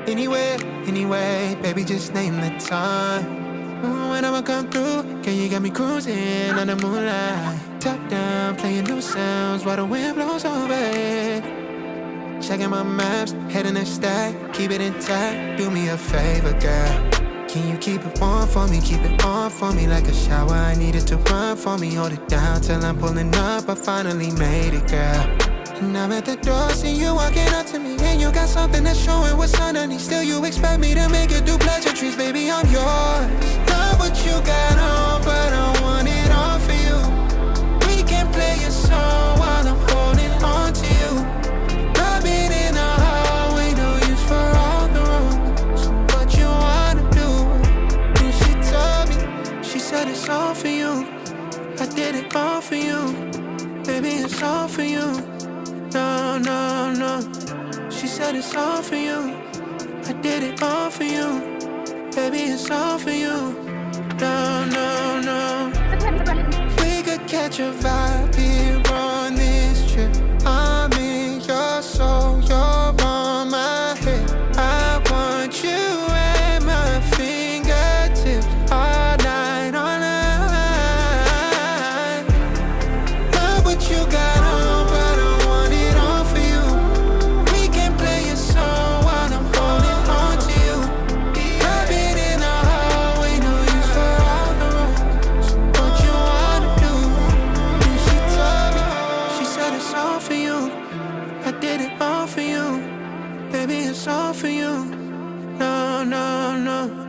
Anywhere, anyway, baby, just name the time. When I'ma come through, girl, you got me cruising on the moonlight. Top down, playing new sounds while the wind blows over it. Checking my maps, heading a stack, keep it intact. Do me a favor, girl. Can you keep it warm for me, keep it on for me like a shower? I need it to run for me, hold it down till I'm pulling up. I finally made it, girl. And I'm at the door, see you walking up to me, and you got something that's showing what's underneath. Still you expect me to make it do pleasantries, baby, I'm yours. Love what you got on, but I want it all for you. We can play a song while I'm holding on to you. Rubbing in the hallway, no use for all the rooms. So what you wanna do? And she told me, she said it's all for you. I did it all for you, baby, it's all for you. No, no, no. She said it's all for you. I did it all for you. Baby, it's all for you. No, no, no. We could catch a vibe here on this trip. I'm in your soul, you're on my head. I want you at my fingertips all night, all night. Love what you got on. All for you, no, no, no.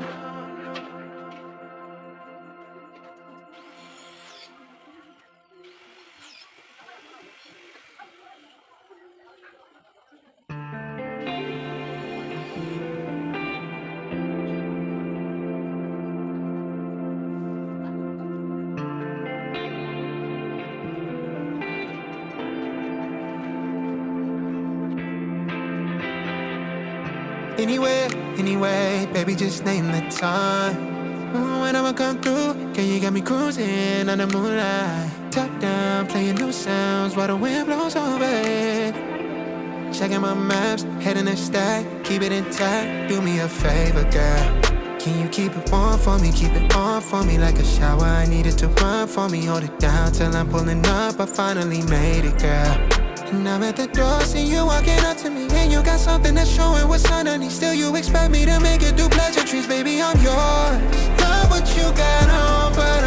Anywhere, anyway, baby, just name the time. When I'ma come through, girl, you got me cruising on the moonlight. Top down, playing new sounds while the wind blows over it. Checking my maps, heading a stack, keep it intact. Do me a favor, girl. Can you keep it warm for me, keep it on for me like a shower? I need it to run for me, hold it down till I'm pulling up. I finally made it, girl. And I'm at the door, see you walking up to me, and you got something that's showing what's underneath. Still you expect me to make it do pleasantries, baby, I'm yours. Love what you got on, but